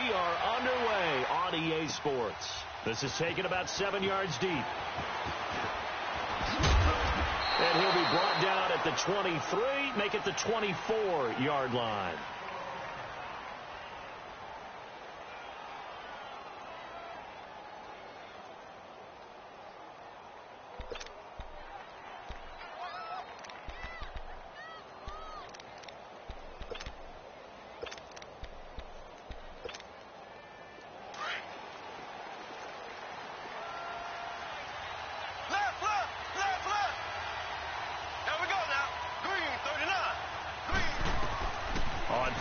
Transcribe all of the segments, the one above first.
We are underway on EA Sports. This is taken about 7 yards deep. And he'll be brought down at the 23, make it the 24-yard line.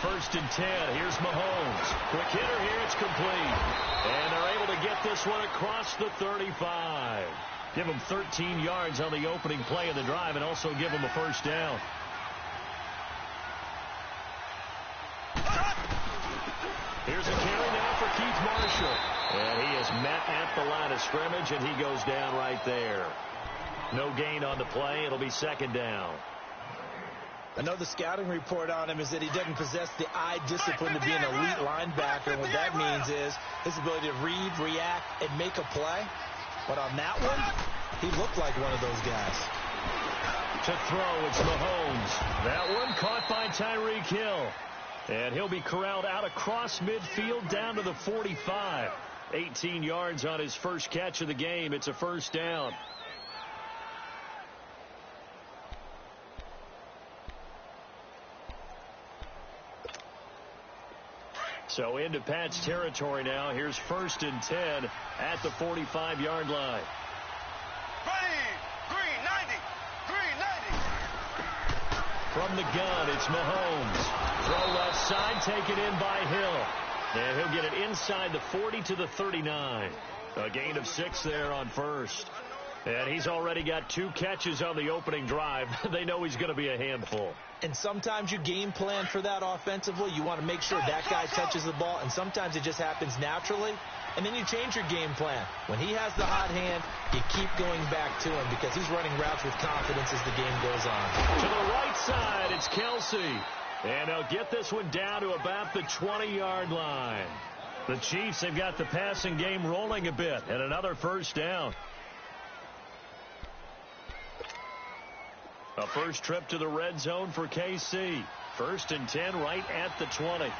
First and 10. Here's Mahomes. Quick hitter here. It's complete. And they're able to get this one across the 35. Give them 13 yards on the opening play of the drive and also give them a first down. Here's a carry now for Keith Marshall. And he is met at the line of scrimmage, and he goes down right there. No gain on the play. It'll be second down. I know the scouting report on him is that he doesn't possess the eye discipline to be an elite linebacker. And what that means is his ability to read, react, and make a play. But on that one, he looked like one of those guys. To throw, it's Mahomes. That one caught by Tyreek Hill. And he'll be corralled out across midfield down to the 45. 18 yards on his first catch of the game. It's a first down. So into Pat's territory now. Here's first and 10 at the 45-yard line. Green 90. From the gun, it's Mahomes. Throw left side, taken in by Hill. And he'll get it inside the 40 to the 39. A gain of 6 there on first. And he's already got 2 catches on the opening drive. They know he's going to be a handful. And sometimes you game plan for that offensively. You want to make sure that guy touches the ball, and sometimes it just happens naturally. And then you change your game plan. When he has the hot hand, you keep going back to him because he's running routes with confidence as the game goes on. To the right side, it's Kelsey. And they'll get this one down to about the 20-yard line. The Chiefs have got the passing game rolling a bit, and another first down. A first trip to the red zone for KC. First and 10 right at the 20. Here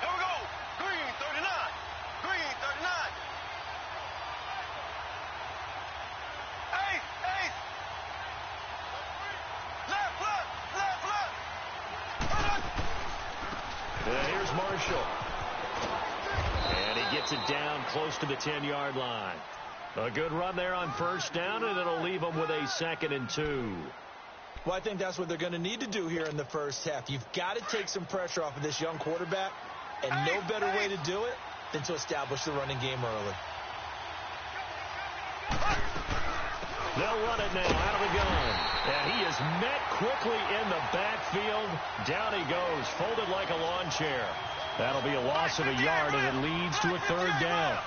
we go. Green 39. Ace. Left. Here's Marshall. And he gets it down close to the 10-yard line. A good run there on first down, and it'll leave them with a 2nd and 2. Well, I think that's what they're going to need to do here in the first half. You've got to take some pressure off of this young quarterback, and no better way to do it than to establish the running game early. They'll run it now out of the gun. And he is met quickly in the backfield. Down he goes, folded like a lawn chair. That'll be a loss of a yard, and it leads to a 3rd down.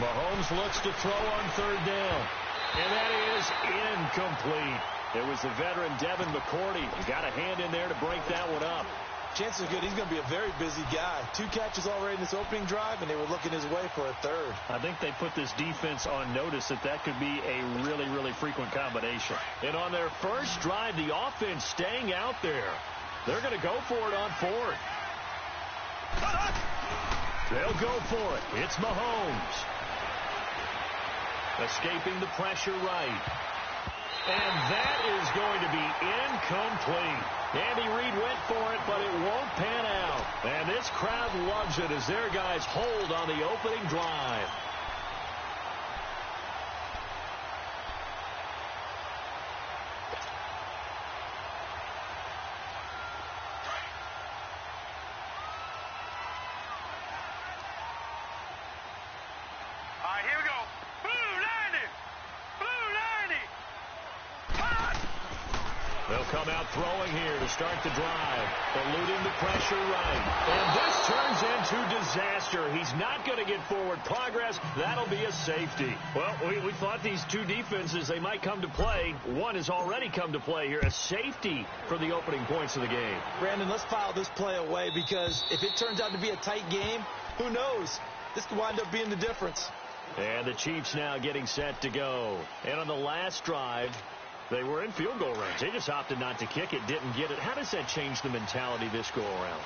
Mahomes looks to throw on 3rd down. And that is incomplete. It was the veteran Devin McCourty. He got a hand in there to break that one up. Chances are good he's going to be a very busy guy. 2 catches already in this opening drive, and they were looking his way for a 3rd. I think they put this defense on notice that could be a really, really frequent combination. And on their first drive, the offense staying out there. They're going to go for it on 4th. They'll go for it. It's Mahomes. Escaping the pressure right. And that is going to be incomplete. Andy Reid went for it, but it won't pan out. And this crowd loves it as their guys hold on the opening drive. They'll come out throwing here to start the drive. Eluding the pressure right. And this turns to disaster. He's not going to get forward progress. That'll be a safety. Well, we thought these two defenses, they might come to play. One has already come to play here. A safety for the opening points of the game. Brandon, let's file this play away because if it turns out to be a tight game, who knows? This could wind up being the difference. And the Chiefs now getting set to go. And on the last drive, they were in field goal range. They just opted not to kick it, didn't get it. How does that change the mentality this go-around?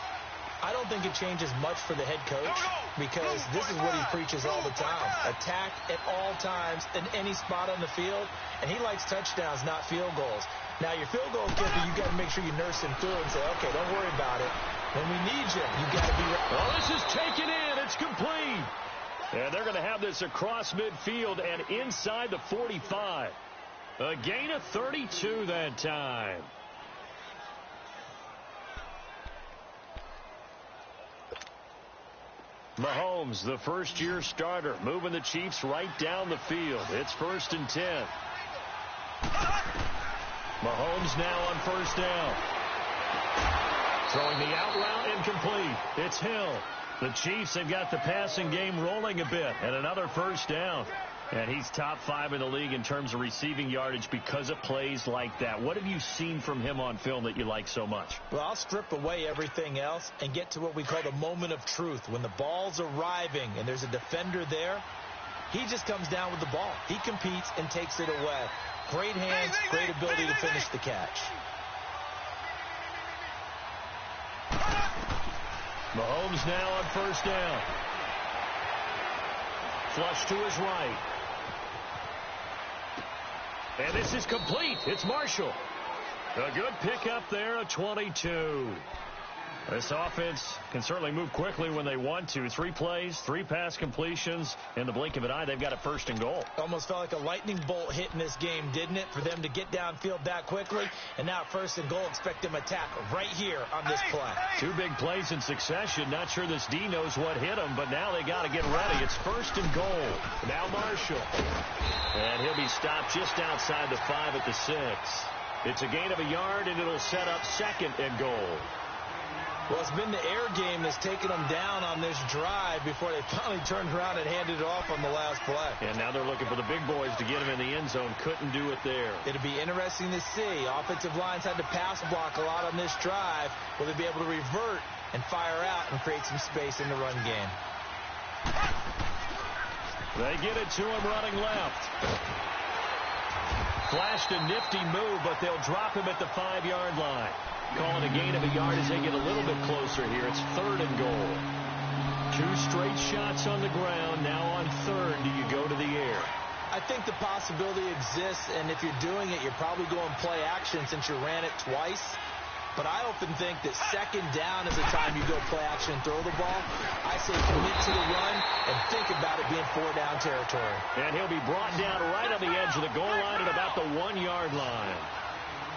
I don't think it changes much for the head coach because this is what he preaches all the time. Attack at all times in any spot on the field, and he likes touchdowns, not field goals. Now, your field goal kicker, you got to make sure you nurse him through and say, okay, don't worry about it. When we need you, you got to be ready. Well, this is taken in. It's complete. And they're going to have this across midfield and inside the 45. A gain of 32 that time. Mahomes, the first-year starter, moving the Chiefs right down the field. It's 1st and 10. Mahomes now on first down. Throwing the out route incomplete. It's Hill. The Chiefs have got the passing game rolling a bit, and another first down. And he's top 5 in the league in terms of receiving yardage because of plays like that. What have you seen from him on film that you like so much? Well, I'll strip away everything else and get to what we call the moment of truth. When the ball's arriving and there's a defender there, he just comes down with the ball. He competes and takes it away. Great hands, great ability to finish the catch. Mahomes now on first down. Flush to his right. And this is complete. It's Marshall. A good pickup there, a 22. This offense can certainly move quickly when they want to. 3 plays, 3 pass completions. In the blink of an eye, they've got a 1st and goal. Almost felt like a lightning bolt hit in this game, didn't it? For them to get downfield that quickly. And now 1st and goal, expect them to attack right here on this play. 2 big plays in succession. Not sure this D knows what hit him, but now they got to get ready. It's 1st and goal. Now Marshall. And he'll be stopped just outside the 5 at the 6. It's a gain of a yard, and it'll set up 2nd and goal. Well, it's been the air game that's taken them down on this drive before they finally turned around and handed it off on the last play. And now they're looking for the big boys to get him in the end zone. Couldn't do it there. It'll be interesting to see. Offensive lines had to pass block a lot on this drive. Will they be able to revert and fire out and create some space in the run game? They get it to him running left. Flashed a nifty move, but they'll drop him at the 5-yard line. Calling a gain of a yard as they get a little bit closer here. It's 3rd and goal. 2 straight shots on the ground. Now on 3rd, do you go to the air? I think the possibility exists, and if you're doing it, you're probably going play action since you ran it twice. But I often think that 2nd down is the time you go play action and throw the ball. I say commit to the run and think about it being 4-down territory. And he'll be brought down right on the edge of the goal line at about the 1-yard line.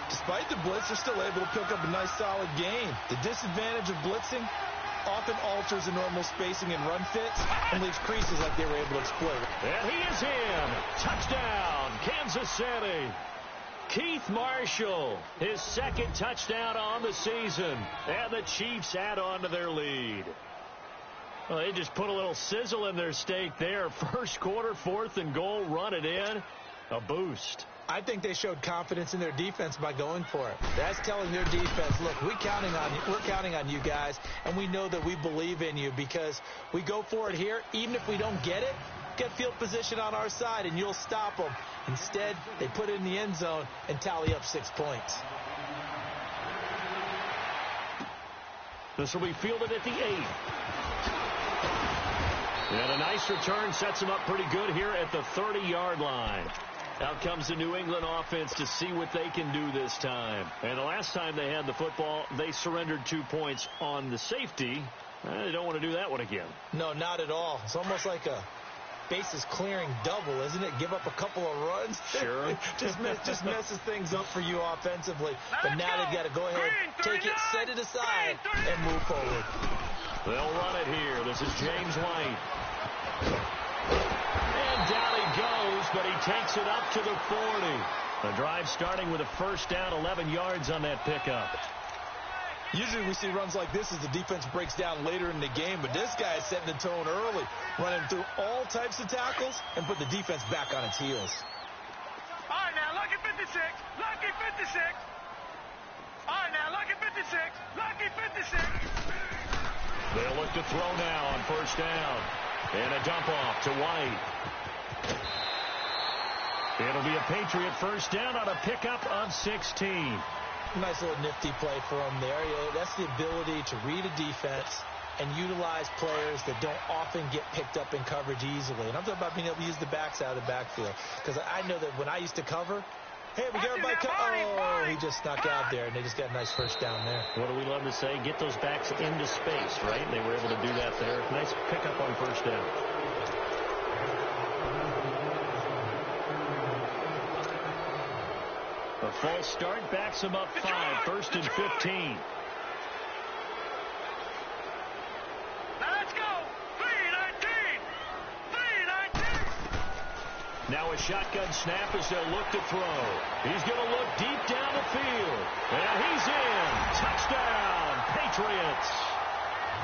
Despite the blitz, they're still able to pick up a nice, solid gain. The disadvantage of blitzing often alters the normal spacing and run fits and leaves creases like they were able to exploit. And he is in. Touchdown, Kansas City. Keith Marshall, his 2nd touchdown on the season. And the Chiefs add on to their lead. Well, they just put a little sizzle in their steak there. 1st quarter, 4th and goal, run it in. A boost. I think they showed confidence in their defense by going for it. That's telling their defense, look, we're counting on you guys, and we know that we believe in you because we go for it here. Even if we don't get it, get field position on our side, and you'll stop them. Instead, they put it in the end zone and tally up 6 points. This will be fielded at the 8. And a nice return sets them up pretty good here at the 30-yard line. Out comes the New England offense to see what they can do this time. And the last time they had the football, they surrendered 2 points on the safety. They don't want to do that one again. No, not at all. It's almost like a bases clearing double, isn't it? Give up a couple of runs. Sure. just messes things up for you offensively. But now they've got to go ahead, take it, set it aside, and move forward. They'll run it here. This is James White. And down he goes, but he takes it up to the 40. The drive starting with a 1st down, 11 yards on that pickup. Usually we see runs like this as the defense breaks down later in the game, but this guy is setting the tone early, running through all types of tackles and put the defense back on its heels. All right, now, lucky 56. Lucky 56. All right, now, lucky 56. Lucky 56. They'll look to throw now on first down. And a dump off to White. It'll be a Patriot first down on a pickup of 16. Nice little nifty play for him there. Yeah, that's the ability to read a defense and utilize players that don't often get picked up in coverage easily. And I'm talking about being able to use the backs out of the backfield. Because I know that when I used to cover, hey, we got everybody oh, he just snuck out there, and they just got a nice first down there. What do we love to say? Get those backs into space, right? They were able to do that there. Nice pickup on first down. A false start backs him up 5, first and 15. Now a shotgun snap as they'll look to throw. He's going to look deep down the field. And he's in. Touchdown, Patriots.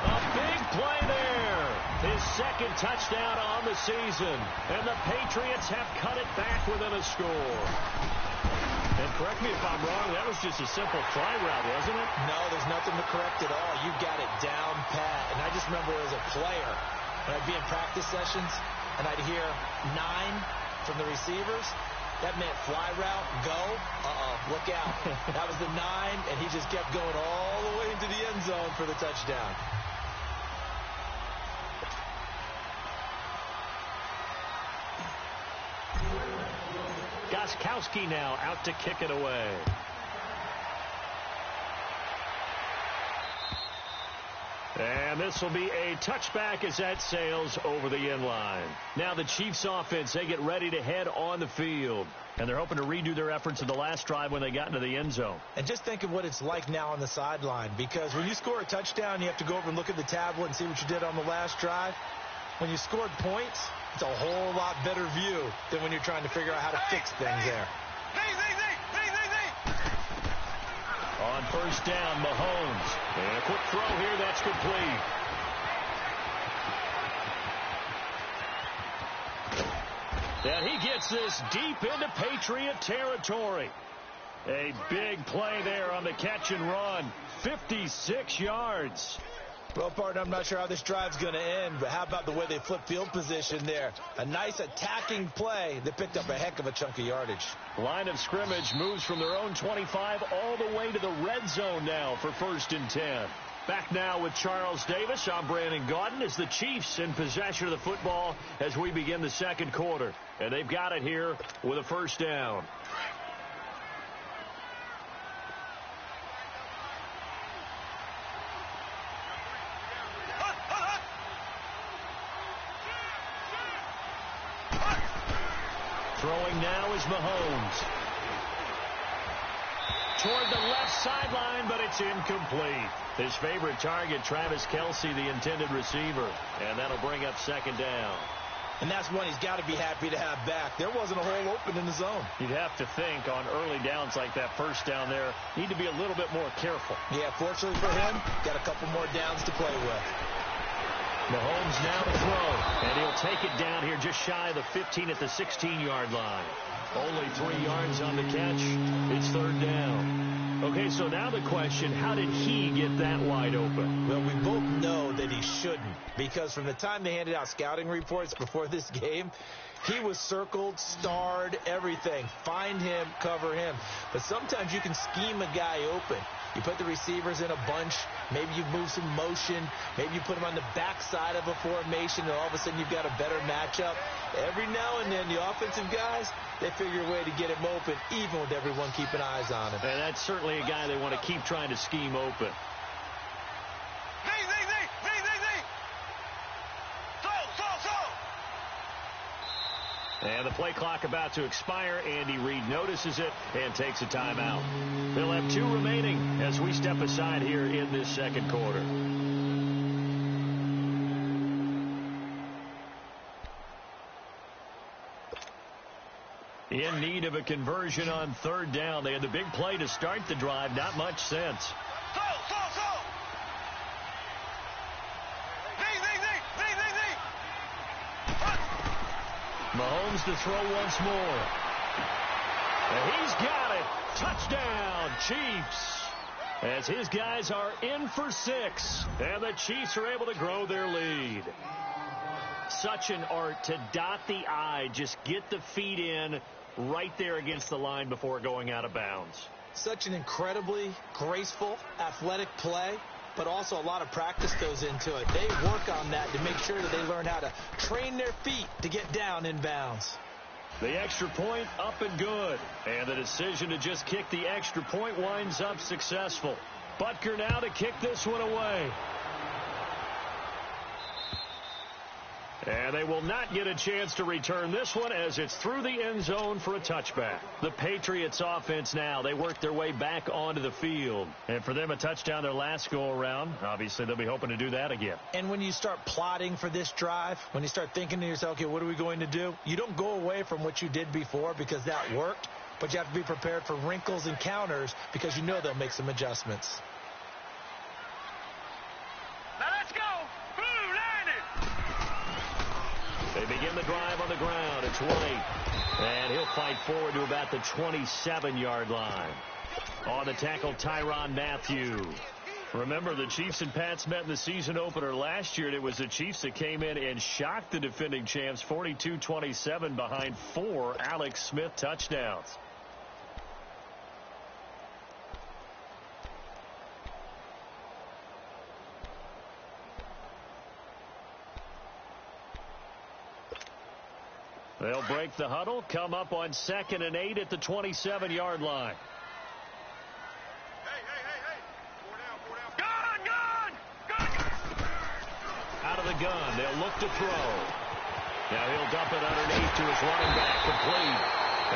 A big play there. His second touchdown on the season. And the Patriots have cut it back within a score. And correct me if I'm wrong, that was just a simple fly route, wasn't it? No, there's nothing to correct at all. You got it down pat. And I just remember as a player, when I'd be in practice sessions, and I'd hear 9 from the receivers, that meant fly route, go, look out. That was the 9, and he just kept going all the way into the end zone for the touchdown. Gostkowski now out to kick it away. And this will be a touchback as that sails over the end line. Now the Chiefs offense, they get ready to head on the field. And they're hoping to redo their efforts in the last drive when they got into the end zone. And just think of what it's like now on the sideline. Because when you score a touchdown, you have to go over and look at the tablet and see what you did on the last drive. When you scored points, it's a whole lot better view than when you're trying to figure out how to fix things there. On first down, Mahomes. And a quick throw here, that's complete. And he gets this deep into Patriot territory. A big play there on the catch and run. 56 yards. Well, partner, I'm not sure how this drive's going to end, but how about the way they flip field position there? A nice attacking play that picked up a heck of a chunk of yardage. Line of scrimmage moves from their own 25 all the way to the red zone now for first and 10. Back now with Charles Davis. I'm Brandon Gaudin as the Chiefs in possession of the football as we begin the second quarter. And they've got it here with a first down. Throwing now is Mahomes. Toward the left sideline, but it's incomplete. His favorite target, Travis Kelce, the intended receiver. And that'll bring up second down. And that's one he's got to be happy to have back. There wasn't a hole open in the zone. You'd have to think on early downs like that first down there, need to be a little bit more careful. Yeah, fortunately for him, got a couple more downs to play with. Mahomes now to throw, and he'll take it down here just shy of the 15 at the 16-yard line. Only 3 yards on the catch. It's third down. Okay, so now the question, how did he get that wide open? Well, we both know that he shouldn't, because from the time they handed out scouting reports before this game, he was circled, starred, everything. Find him, cover him. But sometimes you can scheme a guy open. You put the receivers in a bunch. Maybe you move some motion. Maybe you put them on the backside of a formation, and all of a sudden you've got a better matchup. Every now and then, the offensive guys, they figure a way to get him open, even with everyone keeping eyes on him. And that's certainly a guy they want to keep trying to scheme open. And the play clock about to expire. Andy Reid notices it and takes a timeout. They'll have 2 remaining as we step aside here in this second quarter. In need of a conversion on third down. They had the big play to start the drive. Not much sense. Mahomes to throw once more. And he's got it. Touchdown, Chiefs. As his guys are in for 6. And the Chiefs are able to grow their lead. Such an art to dot the I. Just get the feet in right there against the line before going out of bounds. Such an incredibly graceful, athletic play, but also a lot of practice goes into it. They work on that to make sure that they learn how to train their feet to get down in bounds. The extra point up and good. And the decision to just kick the extra point winds up successful. Butker now to kick this one away. And they will not get a chance to return this one as it's through the end zone for a touchback. The Patriots offense now, they work their way back onto the field. And for them, a touchdown their last go-around. Obviously, they'll be hoping to do that again. And when you start plotting for this drive, when you start thinking to yourself, okay, what are we going to do? You don't go away from what you did before because that worked, but you have to be prepared for wrinkles and counters because you know they'll make some adjustments. Now let's go. Blue line it. They begin the drive on the ground. It's White. And he'll fight forward to about the 27-yard line. On the tackle, Tyrann Mathieu. Remember, the Chiefs and Pats met in the season opener last year, and it was the Chiefs that came in and shocked the defending champs 42-27 behind 4 Alex Smith touchdowns. They'll break the huddle, come up on 2nd and 8 at the 27-yard line. Hey. 4 down. Gun. Out of the gun, they'll look to throw. Now he'll dump it underneath to his running back, complete.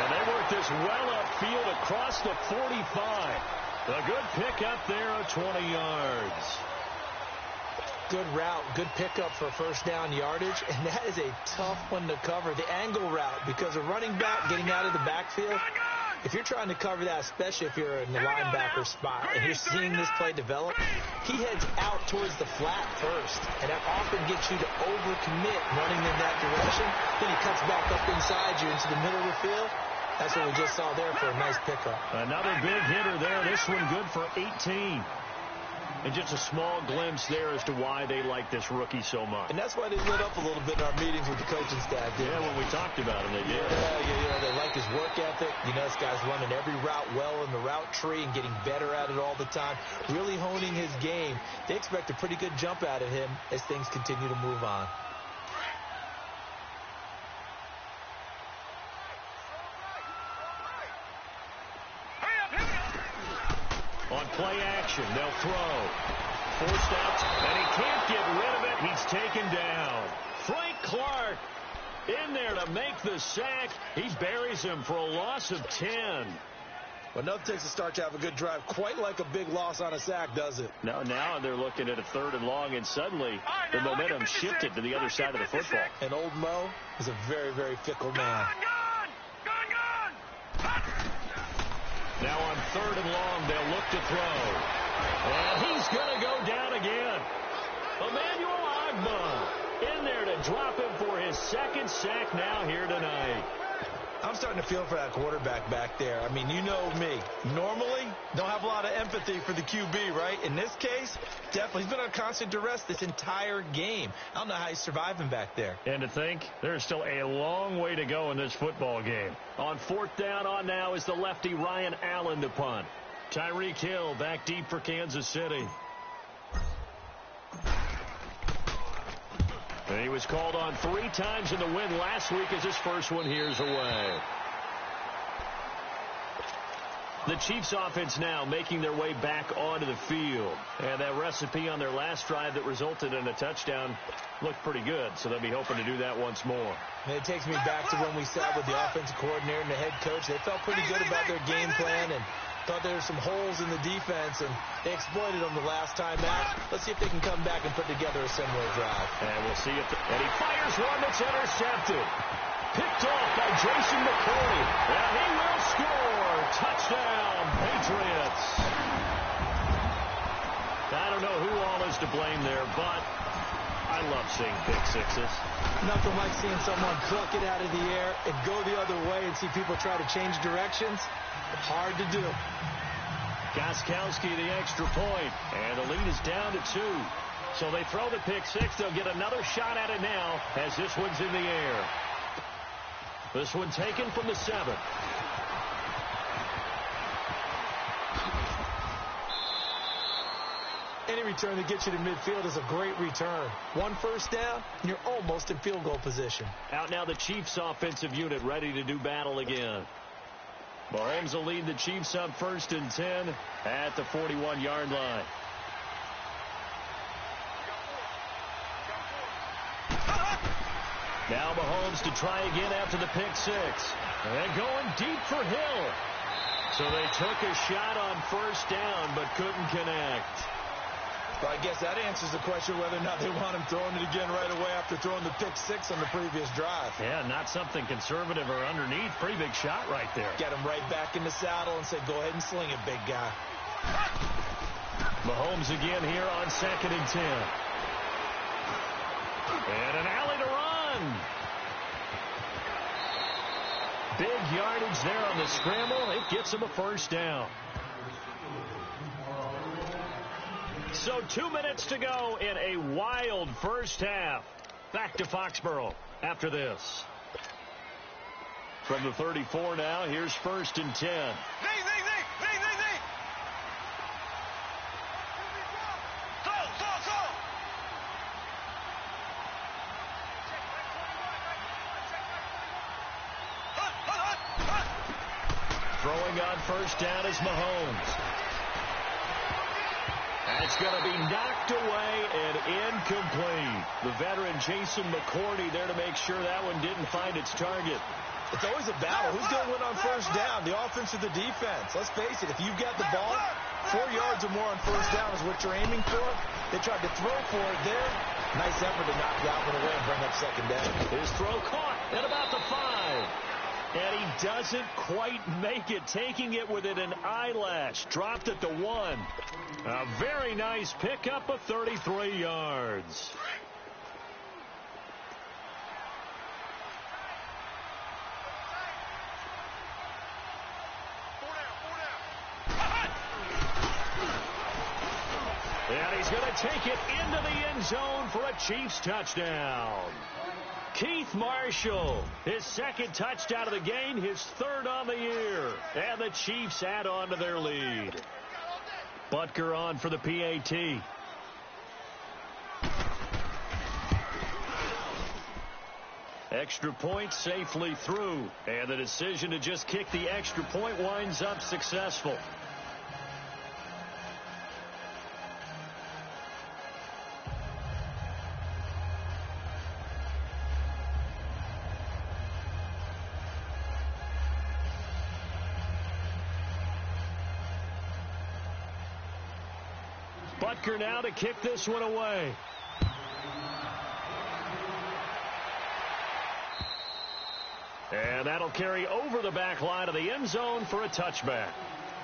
And they work this well upfield across the 45. A good pickup there of 20 yards. Good route, good pickup for first down yardage, and that is a tough one to cover, the angle route, because a running back getting out of the backfield, if you're trying to cover that, especially if you're in the linebacker spot and you're seeing this play develop, he heads out towards the flat first, and that often gets you to overcommit running in that direction. Then he cuts back up inside you into the middle of the field. That's what we just saw there for a nice pickup. Another big hitter there. This one good for 18. And just a small glimpse there as to why they like this rookie so much. And that's why they lit up a little bit in our meetings with the coaching staff. Yeah, when we talked about him, they did. Yeah, they like his work ethic. You know, this guy's running every route well in the route tree and getting better at it all the time, really honing his game. They expect a pretty good jump out of him as things continue to move on. On play action, they'll throw. Forced out, and he can't get rid of it. He's taken down. Frank Clark in there to make the sack. He buries him for a loss of 10. Well, nothing takes a start to have a good drive quite like a big loss on a sack, does it? Now they're looking at a 3rd and long, and suddenly the momentum shifted to the other side of the football. And old Mo is a very, very fickle man. Now on 3rd and long, they'll look to throw. And he's going to go down again. Emmanuel Ogbah in there to drop him for his 2nd sack now here tonight. I'm starting to feel for that quarterback back there. I mean, you know me. Normally, don't have a lot of empathy for the QB, right? In this case, definitely. He's been on constant duress this entire game. I don't know how he's surviving back there. And to think, there's still a long way to go in this football game. On 4th down on now is the lefty Ryan Allen to punt. Tyreek Hill back deep for Kansas City. And he was called on 3 times in the win last week as his first one here's away. The Chiefs offense now making their way back onto the field. And that recipe on their last drive that resulted in a touchdown looked pretty good. So they'll be hoping to do that once more. And it takes me back to when we sat with the offensive coordinator and the head coach. They felt pretty good about their game plan and thought there were some holes in the defense, and they exploited them the last time out. Let's see if they can come back and put together a similar drive. And we'll see if and he fires one that's intercepted. Picked off by Jason McCoy. And he will score. Touchdown, Patriots. I don't know who all is to blame there, but I love seeing pick sixes. Nothing like seeing someone pluck it out of the air and go the other way and see people try to change directions. Hard to do. Gostkowski the extra point, and the lead is down to 2. So they throw the pick six. They'll get another shot at it now as this one's in the air. This one taken from the 7. Any return that gets you to midfield is a great return. 1 first down, and you're almost in field goal position. Out now the Chiefs offensive unit ready to do battle again. Mahomes will lead the Chiefs up 1st and 10 at the 41-yard line. Now Mahomes to try again after the pick six. And going deep for Hill. So they took a shot on 1st down but couldn't connect. Well, I guess that answers the question whether or not they want him throwing it again right away after throwing the pick six on the previous drive. Yeah, not something conservative or underneath. Pretty big shot right there. Get him right back in the saddle and say, go ahead and sling it, big guy. Mahomes again here on 2nd and 10. And an alley to run. Big yardage there on the scramble. It gets him a 1st down. So 2 minutes to go in a wild first half. Back to Foxborough after this. From the 34 now, here's 1st and 10. Throwing on 1st down is Mahomes. That's going to be knocked away and incomplete. The veteran Jason McCourty there to make sure that one didn't find its target. It's always a battle. Who's going to win on 1st down, the offense or the defense? Let's face it, if you've got the ball, 4 yards or more on 1st down is what you're aiming for. They tried to throw for it there. Nice effort to knock that one away and bring up 2nd down. His throw caught at about the 5. And he doesn't quite make it, taking it within an eyelash. Dropped at the 1. A very nice pickup of 33 yards. And he's going to take it into the end zone for a Chiefs touchdown. Keith Marshall, his 2nd touchdown of the game, his 3rd on the year. And the Chiefs add on to their lead. Butker on for the PAT. Extra point safely through. And the decision to just kick the extra point winds up successful. Butker now to kick this one away. And that'll carry over the back line of the end zone for a touchback.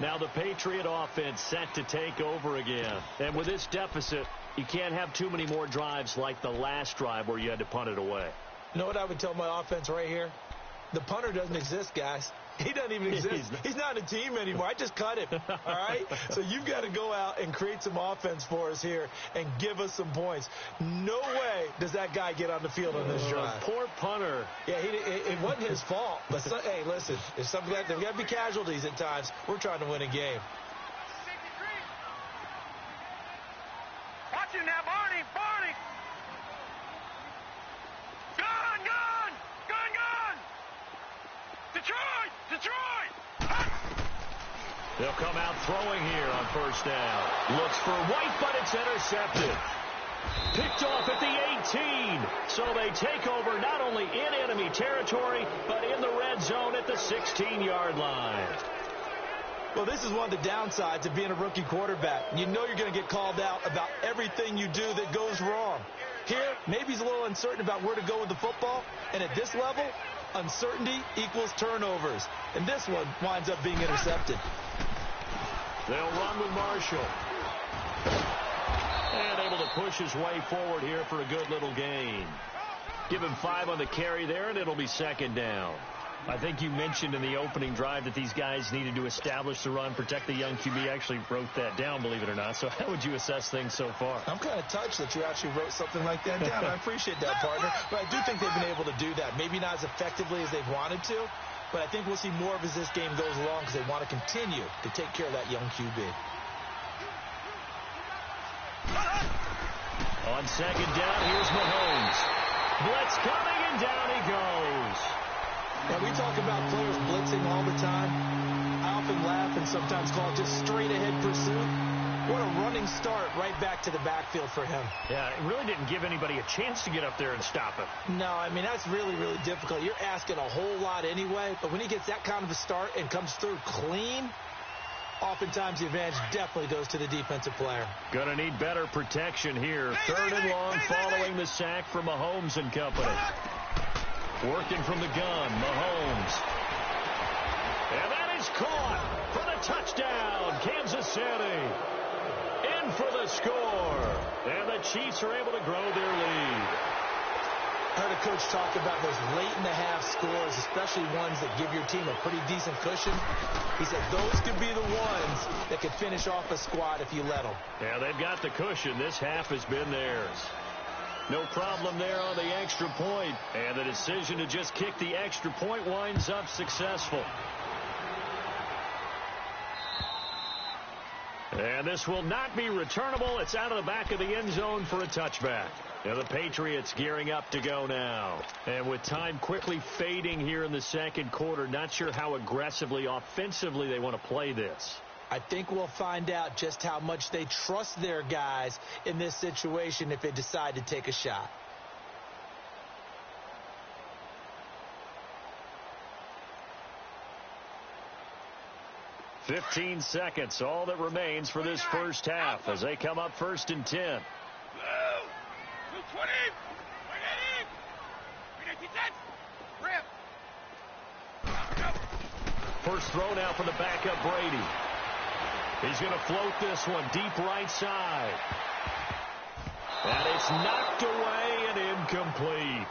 Now the Patriot offense set to take over again. And with this deficit, you can't have too many more drives like the last drive where you had to punt it away. You know what I would tell my offense right here? The punter doesn't exist, guys. He doesn't even exist. He's not a team anymore. I just cut him. All right? So you've got to go out and create some offense for us here and give us some points. No way does that guy get on the field on this drive. Poor punter. Yeah, it wasn't his fault. But, hey, listen, there's got to be casualties at times. We're trying to win a game. Watch him now, Barney. Barney. Gun, gun. Gun, gun. Detroit. Detroit. They'll come out throwing here on 1st down. Looks for White, but it's intercepted. Picked off at the 18. So they take over not only in enemy territory, but in the red zone at the 16-yard line. Well, this is one of the downsides of being a rookie quarterback. You know you're going to get called out about everything you do that goes wrong. Here, maybe he's a little uncertain about where to go with the football. And at this level, uncertainty equals turnovers. And this one winds up being intercepted. They'll run with Marshall. And able to push his way forward here for a good little gain. Give him 5 on the carry there, and it'll be second down. I think you mentioned in the opening drive that these guys needed to establish the run, protect the young QB. I actually wrote that down, believe it or not. So how would you assess things so far? I'm kind of touched that you actually wrote something like that down. I appreciate that, partner. But I do think they've been able to do that. Maybe not as effectively as they've wanted to, but I think we'll see more of as this game goes along because they want to continue to take care of that young QB. On second down, here's Mahomes. Blitz coming, and down he goes. Now, we talk about players blitzing all the time. I often laugh and sometimes call it just straight-ahead pursuit. What a running start right back to the backfield for him. Yeah, it really didn't give anybody a chance to get up there and stop him. No, I mean, that's really, really difficult. You're asking a whole lot anyway, but when he gets that kind of a start and comes through clean, oftentimes the advantage definitely goes to the defensive player. Gonna need better protection here. 3rd and long following the sack from Mahomes and company. Working from the gun, Mahomes. And that is caught for the touchdown, Kansas City. In for the score. And the Chiefs are able to grow their lead. I heard a coach talk about those late-in-the-half scores, especially ones that give your team a pretty decent cushion. He said those could be the ones that could finish off a squad if you let them. Yeah, they've got the cushion. This half has been theirs. No problem there on the extra point. And the decision to just kick the extra point winds up successful. And this will not be returnable. It's out of the back of the end zone for a touchback. Now the Patriots gearing up to go now. And with time quickly fading here in the second quarter, not sure how aggressively, offensively they want to play this. I think we'll find out just how much they trust their guys in this situation if they decide to take a shot. "15 seconds, all that remains for this first half as they come up 1st and 10. First throw now for the backup Brady. He's going to float this one deep right side. And it's knocked away and incomplete.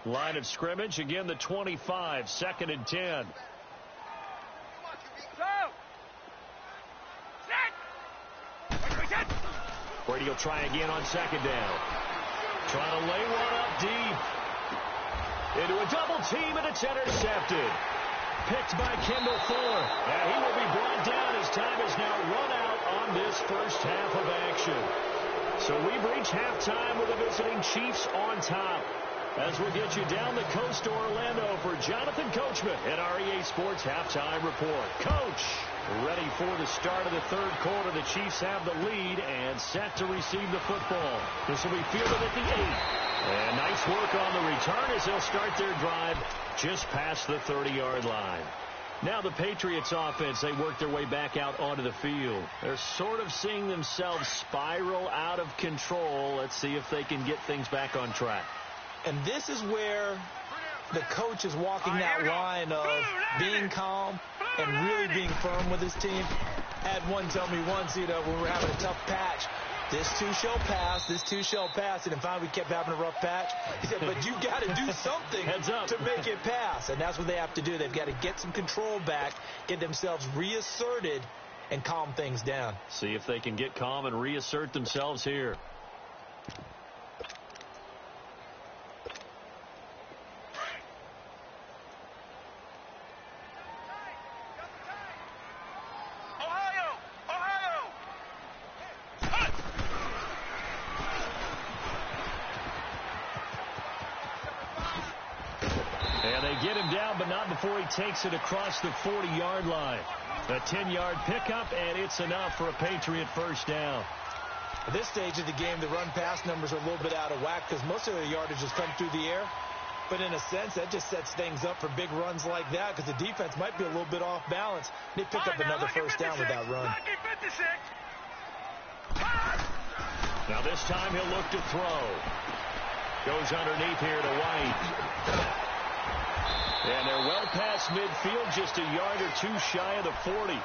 Line of scrimmage, again the 25, 2nd and 10. Brady will try again on 2nd down. Trying to lay one up deep. Into a double team, and it's intercepted. Picked by Kendall Fuller. And he will be brought down as time is now run out on this first half of action. So we've reached halftime with the visiting Chiefs on top. As we get you down the coast to Orlando for Jonathan Coachman at our EA Sports Halftime Report. Coach, ready for the start of the 3rd quarter. The Chiefs have the lead and set to receive the football. This will be fielded at the 8. And nice work on the return as they'll start their drive just past the 30-yard line. Now the Patriots offense, they work their way back out onto the field. They're sort of seeing themselves spiral out of control. Let's see if they can get things back on track. And this is where the coach is walking that line of being calm and really being firm with his team. I had one tell me once, when we were having a tough patch, this too shall pass, this too shall pass. And finally we kept having a rough patch. He said, but you got to do something to make it pass. And that's what they have to do. They've got to get some control back, get themselves reasserted, and calm things down. See if they can get calm and reassert themselves here. Get him down, but not before he takes it across the 40-yard line. A 10-yard pickup, and it's enough for a Patriot first down. At this stage of the game, the run-pass numbers are a little bit out of whack because most of the yardage has come through the air. But in a sense, that just sets things up for big runs like that because the defense might be a little bit off balance. They pick up another first down with that run. Now this time he'll look to throw. Goes underneath here to White. And they're well past midfield, just a yard or two shy of the 40.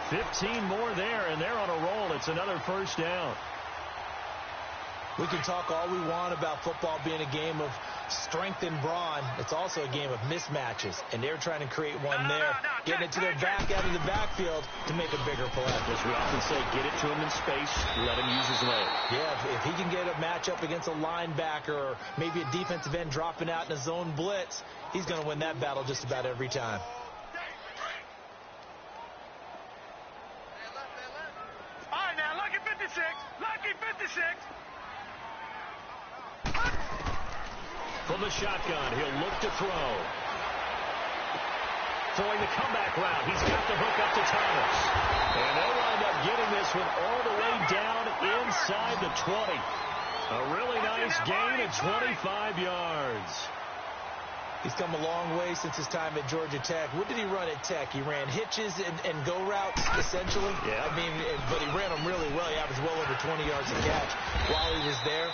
15 more there, and they're on a roll. It's another first down. We can talk all we want about football being a game of strength and brawn. It's also a game of mismatches, and they're trying to create one there, getting it to their back out of the backfield to make a bigger play. As we often say, get it to him in space, let him use his leg. Yeah, if he can get a matchup against a linebacker or maybe a defensive end dropping out in a zone blitz, he's going to win that battle just about every time. All right, now, lucky 56. Lucky 56. From the shotgun, he'll look to throw. Throwing the comeback route. He's got the hook up to Thomas. And they'll wind up getting this one all the way down inside the 20. A really nice gain at 25 yards. He's come a long way since his time at Georgia Tech. What did he run at Tech? He ran hitches and go routes, essentially. Yeah. I mean, but he ran them really well. He averaged well over 20 yards a catch while he was there.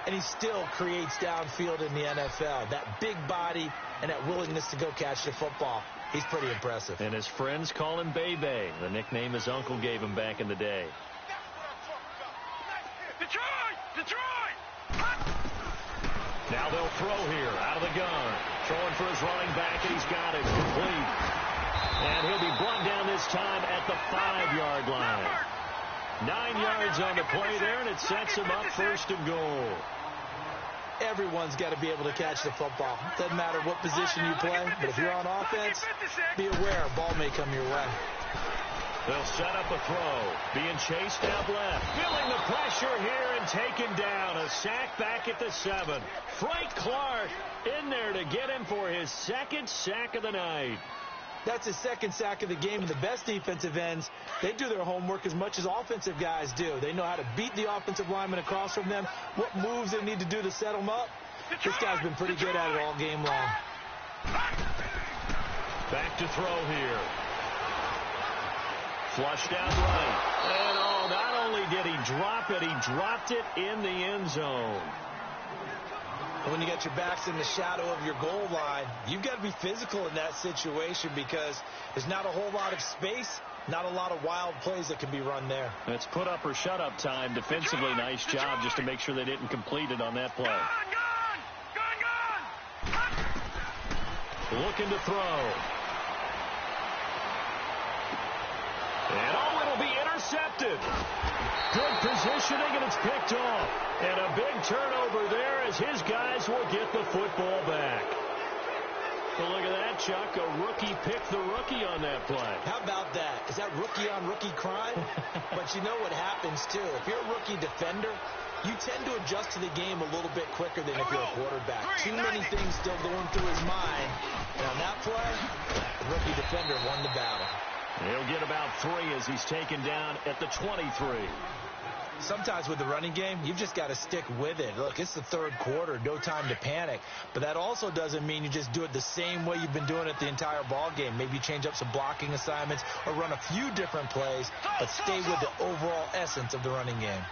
And he still creates downfield in the NFL. That big body and that willingness to go catch the football. He's pretty impressive. And his friends call him Bebe, the nickname his uncle gave him back in the day. Detroit! Detroit! Now they'll throw here out of the gun. Throwing for his running back, and he's got it complete. And he'll be brought down this time at the 5-yard line. 9 yards on the play there, and it sets him up first and goal. Everyone's got to be able to catch the football. Doesn't matter what position you play, but if you're on offense, be aware a ball may come your way. They'll set up a throw. Being chased out left. Feeling the pressure here and taken down. A sack back at the 7. Frank Clark in there to get him for his second sack of the night. That's his second sack of the game, and the best defensive ends, they do their homework as much as offensive guys do. They know how to beat the offensive lineman across from them, what moves they need to do to set them up. This guy's been pretty good at it all game long. Back to throw here. Flushed out right. And not only did he drop it, he dropped it in the end zone. When you got your backs in the shadow of your goal line, you've got to be physical in that situation because there's not a whole lot of space, not a lot of wild plays that can be run there. It's put up or shut up time. Defensively, nice job just to make sure they didn't complete it on that play. Looking to throw. And it'll be intercepted. Good positioning, and it's picked off. And a big turnover there as his guys will get the football back. So look at that, Chuck. A rookie picked the rookie on that play. How about that? Is that rookie-on-rookie crime? But you know what happens, too. If you're a rookie defender, you tend to adjust to the game a little bit quicker than if you're a quarterback. Too many things still going through his mind. And on that play, the rookie defender won the battle. He'll get about 3 as he's taken down at the 23. Sometimes with the running game, you've just got to stick with it. Look, it's the third quarter, no time to panic. But that also doesn't mean you just do it the same way you've been doing it the entire ball game. Maybe change up some blocking assignments or run a few different plays, but stay with the overall essence of the running game.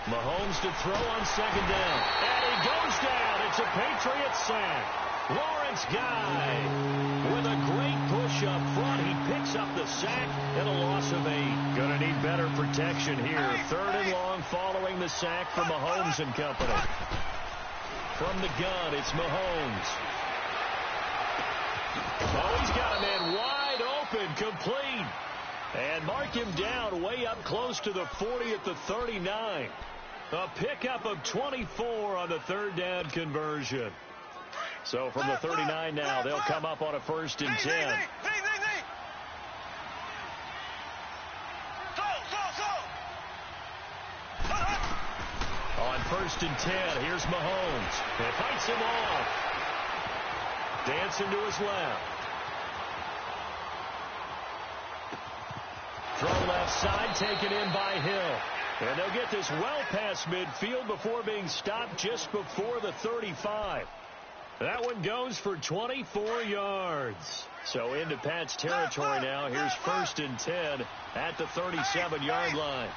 Mahomes to throw on second down. And he goes down. It's a Patriot sack. Lawrence Guy with a great push up front. He picks up the sack and a loss of 8. Going to need better protection here. Third and long following the sack from Mahomes and company. From the gun, it's Mahomes. Oh, he's got a man wide open, complete. And mark him down way up close to the 40 at the 39. A pickup of 24 on the third down conversion. So from the 39 now, they'll come up on a 1st and 10. On 1st and 10, here's Mahomes. He fights him off. Dancing to his left. Throw left side, taken in by Hill. And they'll get this well past midfield before being stopped just before the 35. That one goes for 24 yards. So into Pat's territory now. Here's 1st and 10 at the 37-yard line.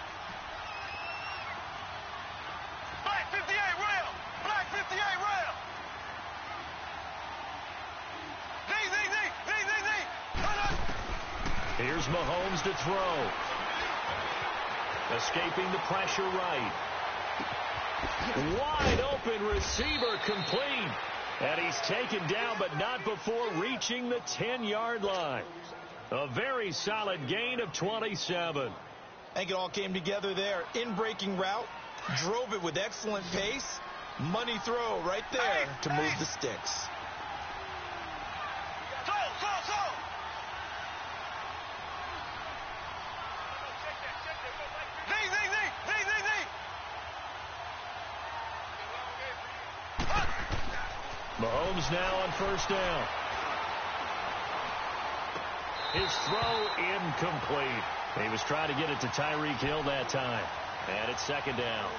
Here's Mahomes to throw. Escaping the pressure right. Wide open receiver complete. And he's taken down, but not before reaching the 10-yard line. A very solid gain of 27. I think it all came together there. In-breaking route, drove it with excellent pace. Money throw right there to move the sticks. Mahomes now on first down. His throw incomplete. He was trying to get it to Tyreek Hill that time. And it's second down.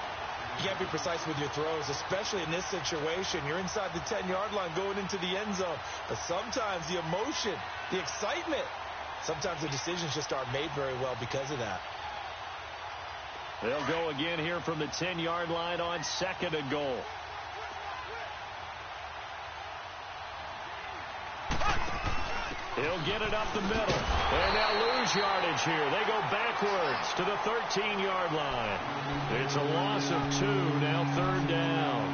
You got to be precise with your throws, especially in this situation. You're inside the 10-yard line going into the end zone. But sometimes the emotion, the excitement, sometimes the decisions just aren't made very well because of that. They'll go again here from the 10-yard line on second and goal. He'll get it up the middle. And they'll lose yardage here. They go backwards to the 13-yard line. It's a loss of 2, now third down.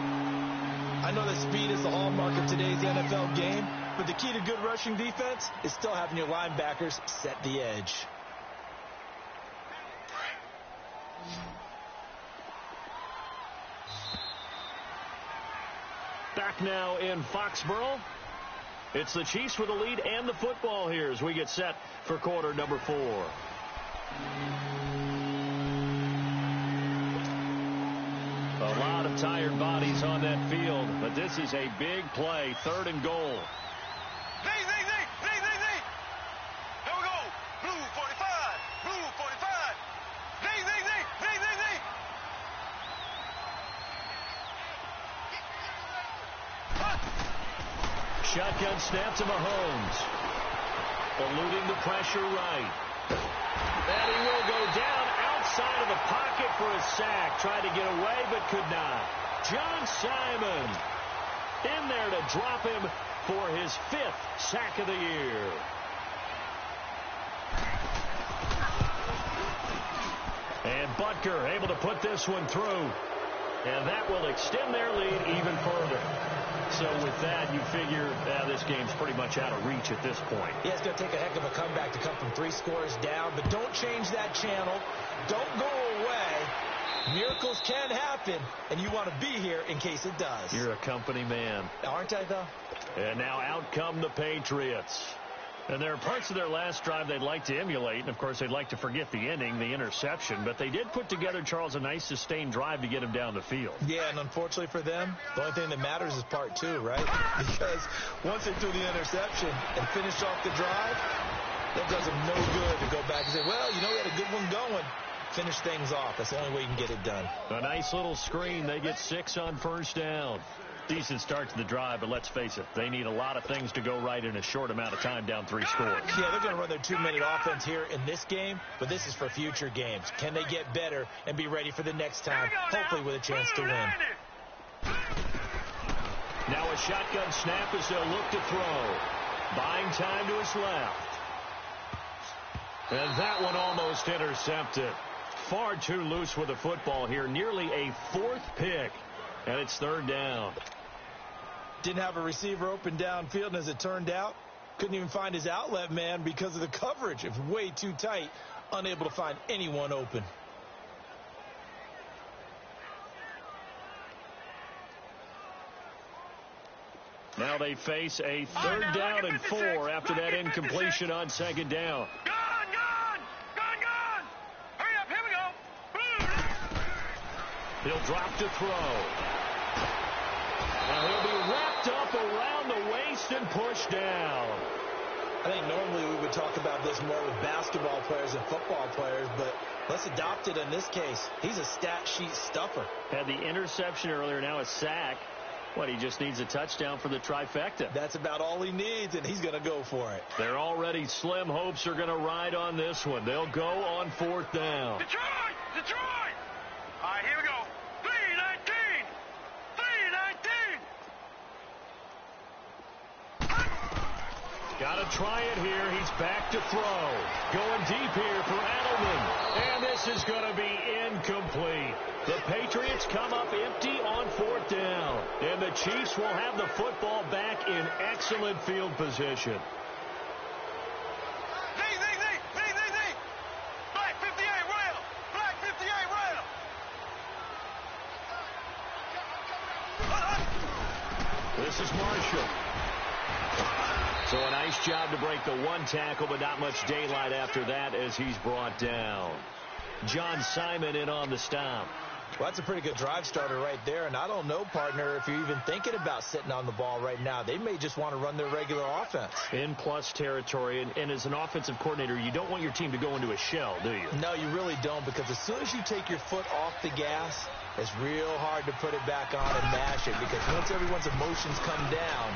I know that speed is the hallmark of today's NFL game, but the key to good rushing defense is still having your linebackers set the edge. Back now in Foxborough. It's the Chiefs with the lead and the football here as we get set for quarter number 4. A lot of tired bodies on that field, but this is a big play, third and goal. Here we go. Blue 45. Blue 45. Shotgun snap to Mahomes. Eluding the pressure right. And he will go down outside of the pocket for a sack. Tried to get away, but could not. John Simon in there to drop him for his 5th sack of the year. And Butker able to put this one through. And that will extend their lead even further. So with that, you figure this game's pretty much out of reach at this point. Yeah, it's going to take a heck of a comeback to come from 3 scores down, but don't change that channel. Don't go away. Miracles can happen, and you want to be here in case it does. You're a company man. Aren't I, though? And now out come the Patriots. And there are parts of their last drive they'd like to emulate. And, of course, they'd like to forget the inning, the interception. But they did put together, Charles, a nice sustained drive to get him down the field. Yeah, and unfortunately for them, the only thing that matters is part 2, right? Because once they threw the interception and finished off the drive, that does them no good to go back and say, well, you know, we had a good one going. Finish things off. That's the only way you can get it done. A nice little screen. They get 6 on first down. Decent start to the drive, but let's face it, they need a lot of things to go right in a short amount of time down 3 scores. Yeah, they're going to run their 2-minute offense here in this game, but this is for future games. Can they get better and be ready for the next time, hopefully with a chance to win? Now a shotgun snap as they'll look to throw. Buying time to his left. And that one almost intercepted. Far too loose with the football here. Nearly a 4th pick. And it's third down. Didn't have a receiver open downfield, and as it turned out, couldn't even find his outlet man because of the coverage. It was way too tight, unable to find anyone open. Now they face a third down and 4 after that incompletion on second down. Gone! Hurry up, here we go. He'll drop to throw. Now he'll be wrapped up around the waist and pushed down. I think normally we would talk about this more with basketball players and football players, but let's adopt it in this case. He's a stat sheet stuffer. Had the interception earlier, now a sack. What, he just needs a touchdown for the trifecta. That's about all he needs, and he's going to go for it. Their already slim hopes are going to ride on this one. They'll go on 4th down. Detroit! All right, here we go. 3-19! Got to try it here. He's back to throw. Going deep here for Edelman. And this is going to be incomplete. The Patriots come up empty on 4th down. And the Chiefs will have the football back in excellent field position. Black 58 rail. Black 58 rail. This is Marshall. So a nice job to break the one tackle, but not much daylight after that as he's brought down. John Simon in on the stop. Well, that's a pretty good drive starter right there. And I don't know, partner, if you're even thinking about sitting on the ball right now. They may just want to run their regular offense. In plus territory. And as an offensive coordinator, you don't want your team to go into a shell, do you? No, you really don't, because as soon as you take your foot off the gas, it's real hard to put it back on and mash it, because once everyone's emotions come down,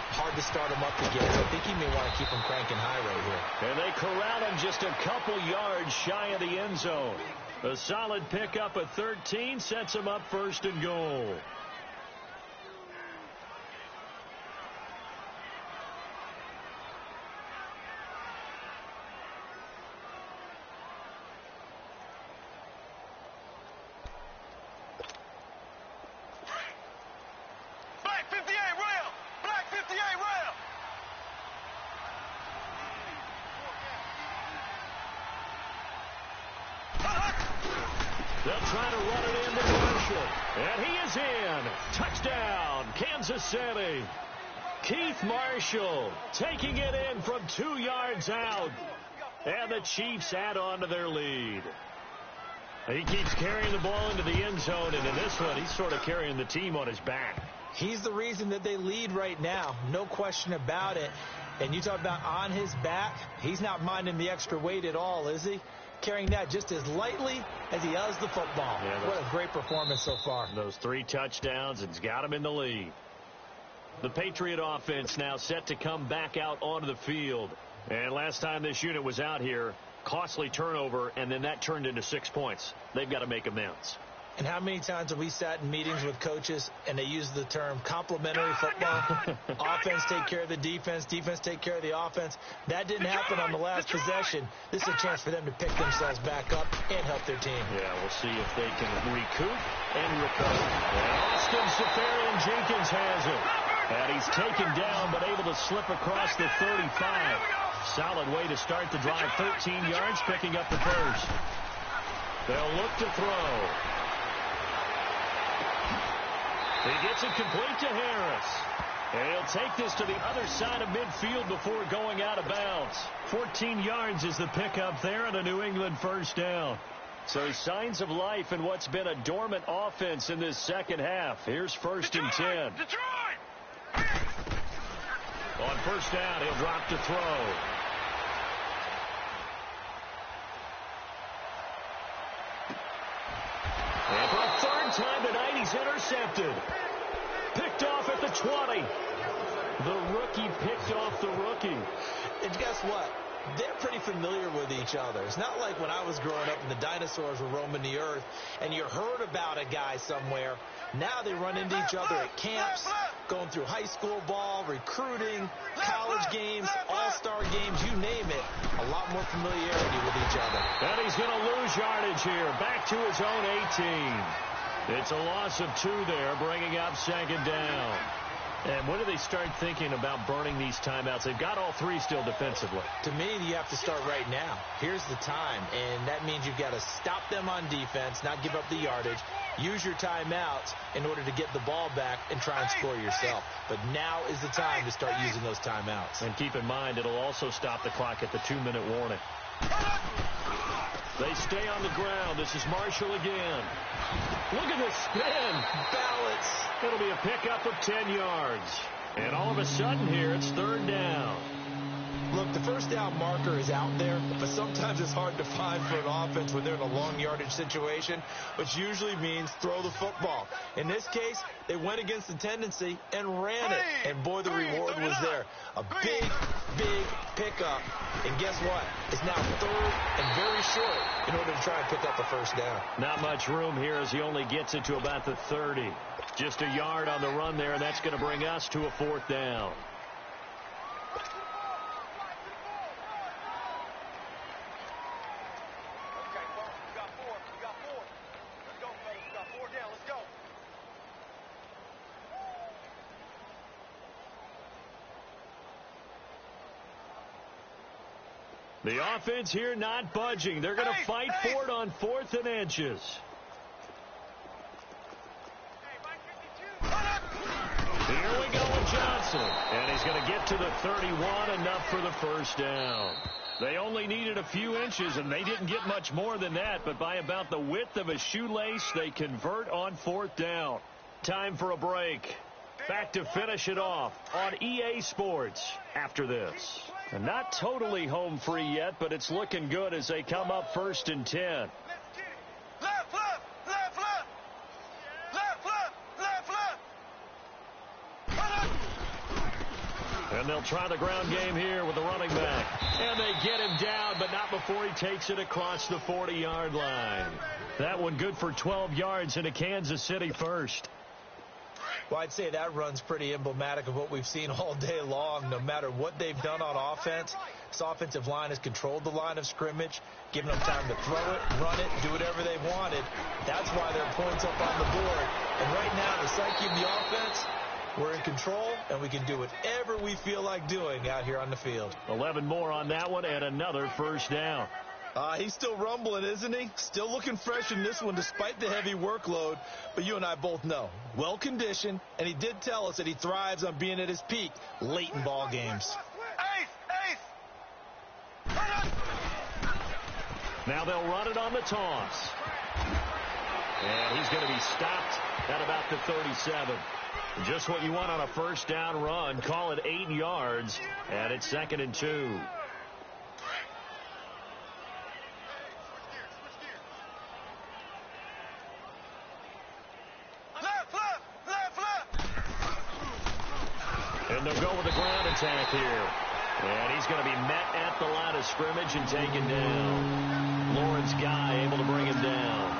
hard to start them up again. So I think you may want to keep them cranking high right here. And they corral him just a couple yards shy of the end zone. A solid pickup at 13 sets him up 1st and goal. Black 58 rail. Black 58 rail. They'll try to run it into Marshall. And he is in. Touchdown, Kansas City. Keith Marshall taking it in from 2 yards out. And the Chiefs add on to their lead. He keeps carrying the ball into the end zone, and in this one, he's sort of carrying the team on his back. He's the reason that they lead right now. No question about it. And you talk about on his back, he's not minding the extra weight at all, is he? Carrying that just as lightly as he does the football. Yeah, what a great performance so far. Those 3 touchdowns, it's got him in the lead. The Patriot offense now set to come back out onto the field. And last time this unit was out here, costly turnover, and then that turned into 6 points. They've got to make amends. And how many times have we sat in meetings with coaches and they use the term complementary football? Offense take care of the defense, defense take care of the offense. That didn't happen on the last possession. This is a chance for them to pick themselves back up and help their team. Yeah, we'll see if they can recoup and recover. And Austin Safarian-Jenkins has it. And he's taken down but able to slip across the 35. Solid way to start the drive. 13 yards, picking up the first. They'll look to throw. He gets it complete to Harris. And he'll take this to the other side of midfield before going out of bounds. 14 yards is the pickup there and a New England 1st down. So signs of life in what's been a dormant offense in this second half. Here's 1st and 10. On 1st down, he'll drop to throw. And for a 3rd time tonight, he's intercepted. Picked off at the 20. The rookie picked off the rookie. And guess what? They're pretty familiar with each other. It's not like when I was growing up and the dinosaurs were roaming the earth and you heard about a guy somewhere. Now they run into each other at camps, going through high school ball, recruiting, college games, all-star games, you name it. A lot more familiarity with each other. And he's going to lose yardage here. Back to his own 18. It's a loss of 2 there, bringing up 2nd down. And when do they start thinking about burning these timeouts? They've got all 3 still defensively. To me, you have to start right now. Here's the time, and that means you've got to stop them on defense, not give up the yardage. Use your timeouts in order to get the ball back and try and score yourself. But now is the time to start using those timeouts. And keep in mind, it'll also stop the clock at the 2-minute warning. They stay on the ground. This is Marshall again. Look at this spin. Balance. It'll be a pickup of 10 yards. And all of a sudden here, it's 3rd down. Look, the 1st down marker is out there, but sometimes it's hard to find for an offense when they're in a long yardage situation, which usually means throw the football. In this case, they went against the tendency and ran it. And boy, the reward was there. A big, big pickup. And guess what? It's now 3rd and very short in order to try and pick up a 1st down. Not much room here as he only gets it to about the 30. Just a yard on the run there, and that's going to bring us to a 4th down. The offense here not budging. They're going to fight for it on 4th and inches. Here we go with Johnson. And he's going to get to the 31, enough for the first down. They only needed a few inches, and they didn't get much more than that. But by about the width of a shoelace, they convert on 4th down. Time for a break. Back to finish it off on EA Sports after this. And not totally home free yet, but it's looking good as they come up 1st and 10. Left, left, left, left. Left, left, left, left. And they'll try the ground game here with the running back. And they get him down, but not before he takes it across the 40-yard line. That one good for 12 yards into Kansas City first. Well, I'd say that run's pretty emblematic of what we've seen all day long. No matter what they've done on offense, this offensive line has controlled the line of scrimmage, given them time to throw it, run it, do whatever they wanted. That's why there are points up on the board. And right now, the psyche of the offense, we're in control, and we can do whatever we feel like doing out here on the field. 11 more on that one, and another first down. He's still rumbling, isn't he? Still looking fresh in this one despite the heavy workload. But you and I both know, well-conditioned, and he did tell us that he thrives on being at his peak late in ball games. Now they'll run it on the toss. And he's going to be stopped at about the 37. Just what you want on a first down run. Call it 8 yards, and it's 2nd and 2. And they'll go with the ground attack here. And he's going to be met at the line of scrimmage and taken down. Lawrence Guy able to bring him down.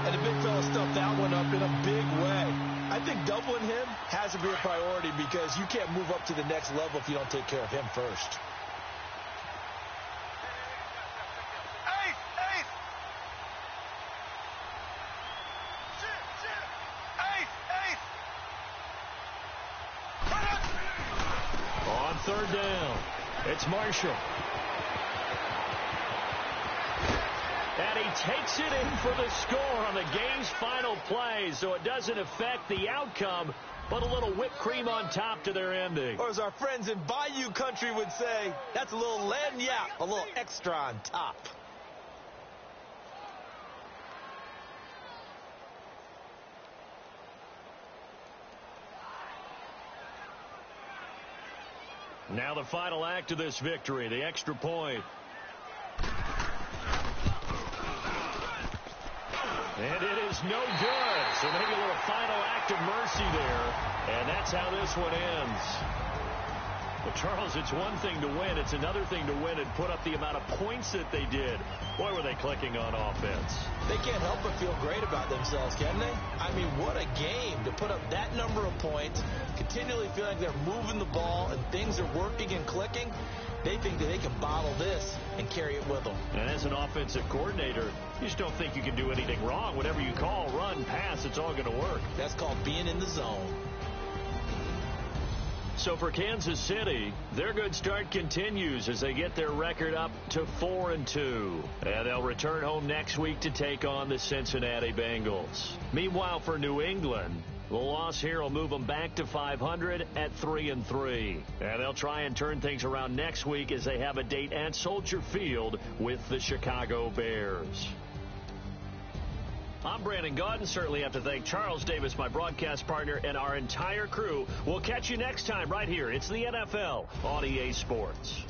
And the big fella stuffed that one up in a big way. I think doubling him has to be a priority because you can't move up to the next level if you don't take care of him first. On 3rd down, it's Marshall. And he takes it in for the score on the game's final play, so it doesn't affect the outcome, but a little whipped cream on top to their ending. Or as our friends in Bayou Country would say, that's a little lagniappe, a little extra on top. Now the final act of this victory, the extra point. And it is no good. So maybe a little final act of mercy there. And that's how this one ends. But, Charles, it's one thing to win. It's another thing to win and put up the amount of points that they did. Boy, were they clicking on offense. They can't help but feel great about themselves, can they? I mean, what a game to put up that number of points, continually feeling they're moving the ball and things are working and clicking. They think that they can bottle this and carry it with them. And as an offensive coordinator, you just don't think you can do anything wrong. Whatever you call, run, pass, it's all going to work. That's called being in the zone. So for Kansas City, their good start continues as they get their record up to 4-2. And they'll return home next week to take on the Cincinnati Bengals. Meanwhile, for New England, the loss here will move them back to 500 at 3-3. And they'll try and turn things around next week as they have a date at Soldier Field with the Chicago Bears. I'm Brandon Gaudin. Certainly have to thank Charles Davis, my broadcast partner, and our entire crew. We'll catch you next time right here. It's the NFL on EA Sports.